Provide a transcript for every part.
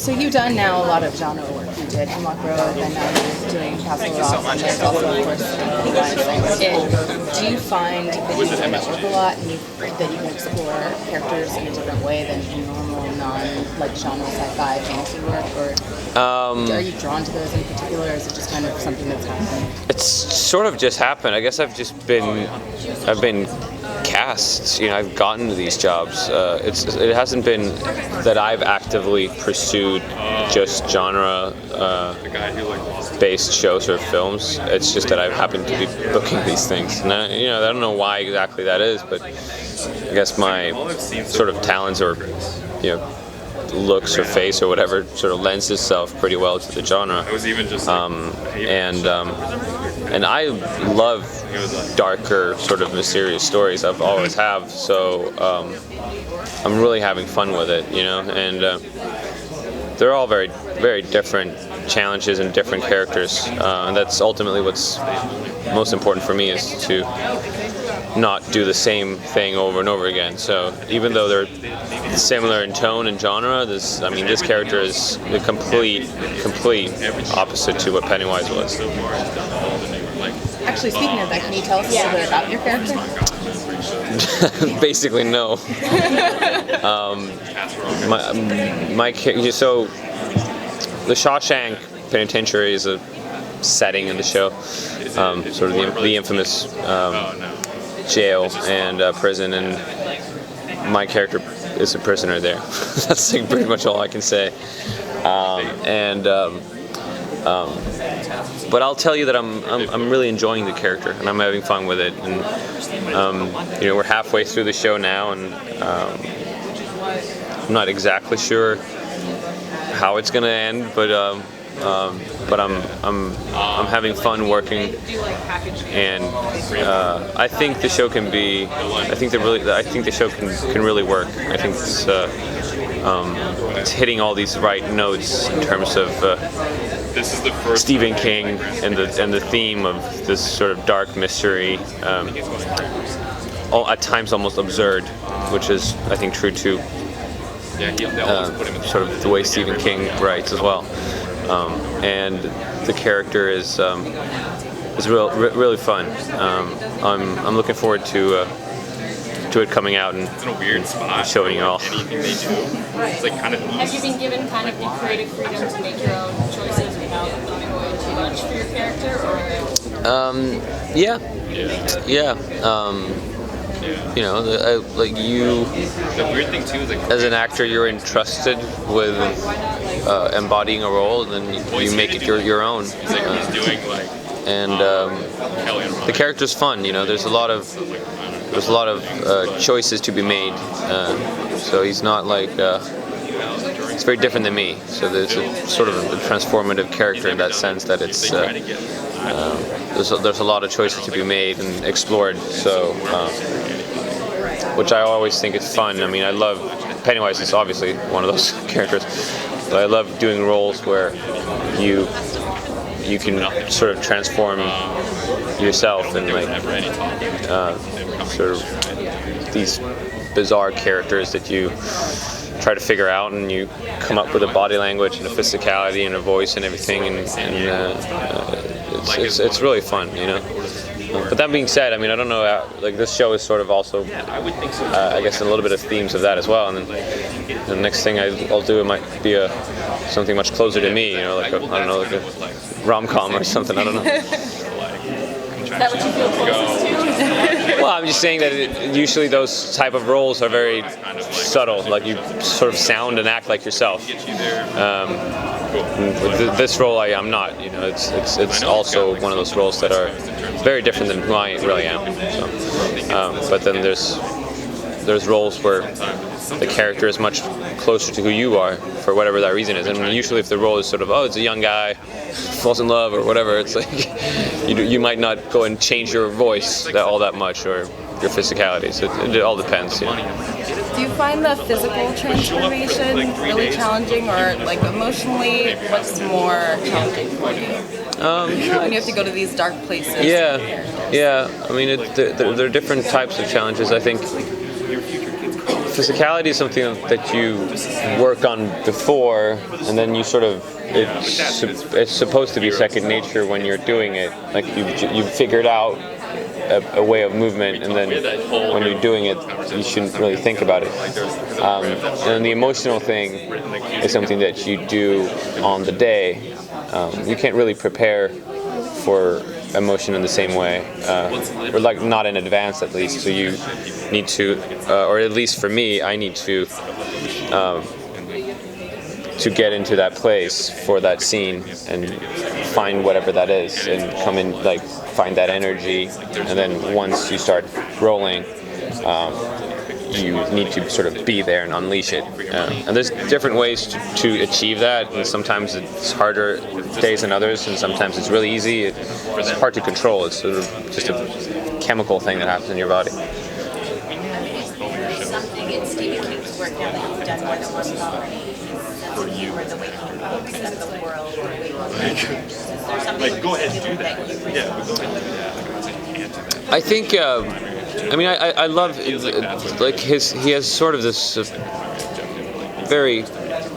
So you've done now a lot of genre work. You did Hemlock Grove, and now you're doing Castle Rock, and there's also, of course, Pennywise. Do you find that you enjoy that work a lot, and that you can explore characters in a different way than in normal, genre sci-fi fantasy work, or are you drawn to those in particular, or is it just kind of something that's happened? It's sort of just happened. I guess I've been cast. I've gotten to these jobs. It hasn't been that I've actively pursued just genre-based shows or films. It's just that I've happened to be booking these things. And I don't know why exactly that is, but I guess my sort of talents or looks or face or whatever sort of lends itself pretty well to the genre. And I love darker, sort of mysterious stories. I've always have, so I'm really having fun with it, and they're all very, very different challenges and different characters, and that's ultimately what's most important for me, is to not do the same thing over and over again. So even though they're similar in tone and genre, this character is the complete opposite to what Pennywise was. Actually, speaking of that, can you tell us a little bit about your character? Basically, no. So the Shawshank Penitentiary is a setting in the show, sort of the infamous jail and prison, and my character is a prisoner there. That's pretty much all I can say. But I'll tell you that I'm really enjoying the character, and I'm having fun with it. And we're halfway through the show now, and I'm not exactly sure how it's going to end, but I'm having fun working, and I think the show can be. I think the show can really work. I think it's hitting all these right notes in terms of Stephen King and the theme of this sort of dark mystery, at times almost absurd, which is, I think, true to sort of the way Stephen King writes as well. And the character is really fun. I'm looking forward to it coming out and showing you all. Have you been given kind of the creative freedom to make your own choices without giving away too much for your character, or? Yeah. The weird thing too is as an actor, you're entrusted with embodying a role, and then you make it your own. The character's fun. There's a lot of choices to be made. So he's not like. It's very different than me. So there's a sort of a transformative character in that sense, that it's there's a lot of choices to be made and explored. So, which I always think is fun. I love Pennywise is obviously one of those characters, but I love doing roles where you can sort of transform yourself and sort of these bizarre characters that you try to figure out, and you come up with a body language and a physicality and a voice and everything, and it's really fun, But that being said, I don't know, this show is sort of also, I guess, a little bit of themes of that as well, and then the next thing I'll do, it might be something much closer to me, like a rom-com or something, I don't know. Is that what you feel closest to? Well, I'm just saying that usually those type of roles are very subtle, like you sort of sound and act like yourself. With this role, I'm not. It's also one of those roles that are very different than who I really am. So, but then there's roles where the character is much closer to who you are for whatever that reason is. And usually, if the role is sort of, it's a young guy falls in love or whatever, it's like you might not go and change your voice all that much, or your physicality. So it all depends. Do you find the physical transformation really challenging, or emotionally, what's more challenging for you? When you have to go to these dark places. Yeah. There are different types of challenges. I think physicality is something that you work on before, and then you sort of it's supposed to be second nature when you're doing it. Like you figured out a way of movement, and then when you're doing it, you shouldn't really think about it. And the emotional thing is something that you do on the day. You can't really prepare for emotion in the same way, or like not in advance at least. So you need to, or at least for me, I need to get into that place for that scene and find whatever that is and come in, like find that energy, and then once you start rolling, you need to sort of be there and unleash it. And there's different ways to achieve that, and sometimes it's harder days than others, and sometimes it's really easy. It's hard to control. It's sort of just a chemical thing that happens in your body. Something in Stephen King's work now that you've done more than one property is the humor, the way he looks at the world. Is there something Go ahead and do that. you really Yeah, but go ahead and do that. I think, I mean, I love, like, he has sort of this very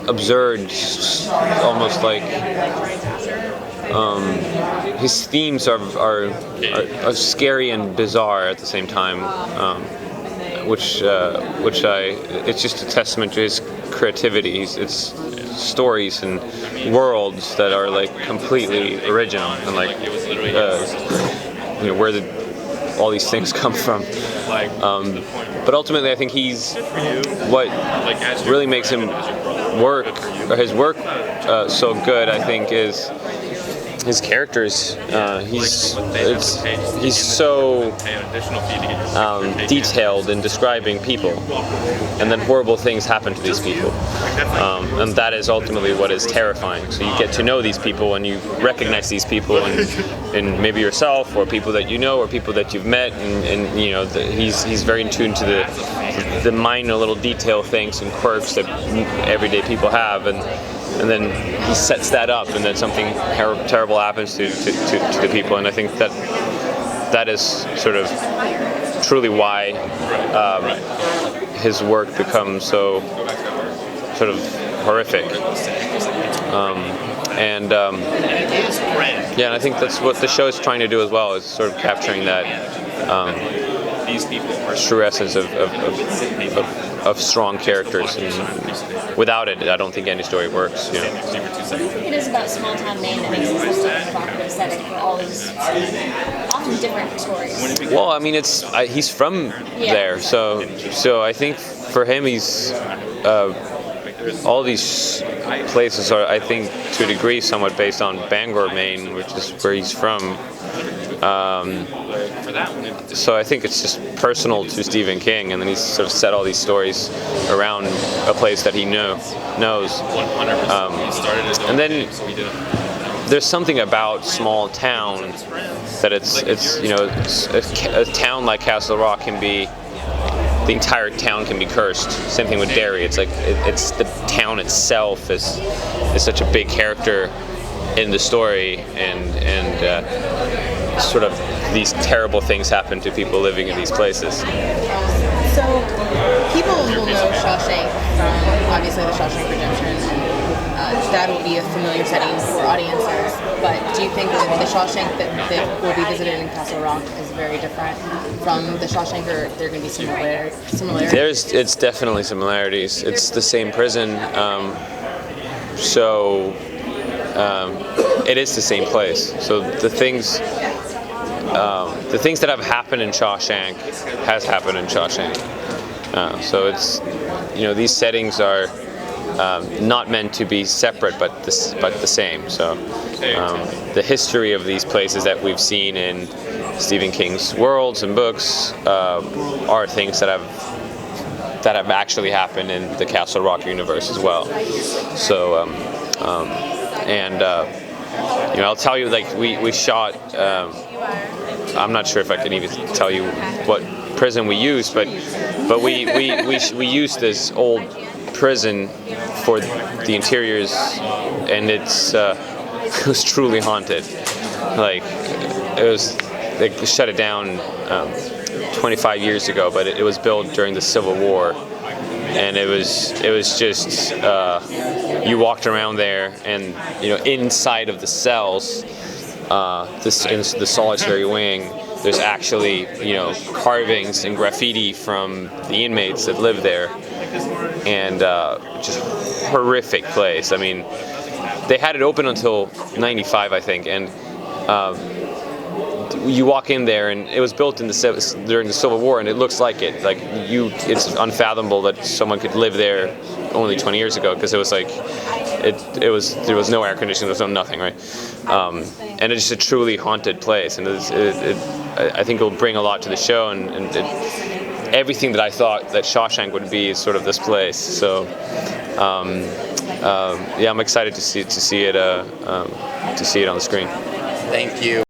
absurd, almost like, his themes are scary and bizarre at the same time, which it's just a testament to his creativity. It's stories and worlds that are like completely original, and like where all these things come from. But ultimately, I think what really makes him work, or his work, so good, I think, is his characters. He's so detailed in describing people, and then horrible things happen to these people, and that is ultimately what is terrifying. So you get to know these people, and you recognize these people in maybe yourself, or people that you know, or people that you've met, and you know, he's very in tune to the minor little detail things and quirks that everyday people have, and then he sets that up, and then something terrible happens to the people. And I think that is sort of truly why his work becomes so sort of horrific. And I think that's what the show is trying to do as well, is sort of capturing that true essence of strong characters. And without it, I don't think any story works. You know. What do you think it is about small town Maine that makes it such a provocative setting for all these often different stories? Well, I mean, he's from there, so I think for him, he's all these places are, I think, to a degree, somewhat based on Bangor, Maine, which is where he's from. So I think it's just personal to Stephen King, and then he's sort of set all these stories around a place that he knows. And then there's something about small town that it's you know, a town like Castle Rock can be, the entire town can be cursed. Same thing with Derry. It's like it's the town itself is such a big character in the story, and sort of these terrible things happen to people living in these places. So people will know Shawshank from obviously the Shawshank Redemption, and that will be a familiar setting for audiences. But do you think that the Shawshank that will be visited in Castle Rock is very different from the Shawshank, or there are going to be similarities? It's definitely similarities. It's the same prison, so it is the same place. So the things that have happened in Shawshank has happened in Shawshank. So it's, you know, these settings are not meant to be separate, but the same. So the history of these places that we've seen in Stephen King's worlds and books are things that have actually happened in the Castle Rock universe as well. So you know, I'll tell you, like we shot. I'm not sure if I can even tell you what prison we used, but we used this old prison for the interiors, and it was truly haunted. Like they shut it down 25 years ago, but it was built during the Civil War, and it was just you walked around there, and inside of the cells, in the solitary wing, there's actually carvings and graffiti from the inmates that live there, and just horrific place. I mean, they had it open until '95, I think, and you walk in there, and it was built during the Civil War, and it looks like it. It's unfathomable that someone could live there only 20 years ago, because it was like there was no air conditioning, there was no nothing, right? And it's just a truly haunted place, and I think it will bring a lot to the show, and everything that I thought that Shawshank would be is sort of this place. So yeah, I'm excited to see it on the screen. Thank you.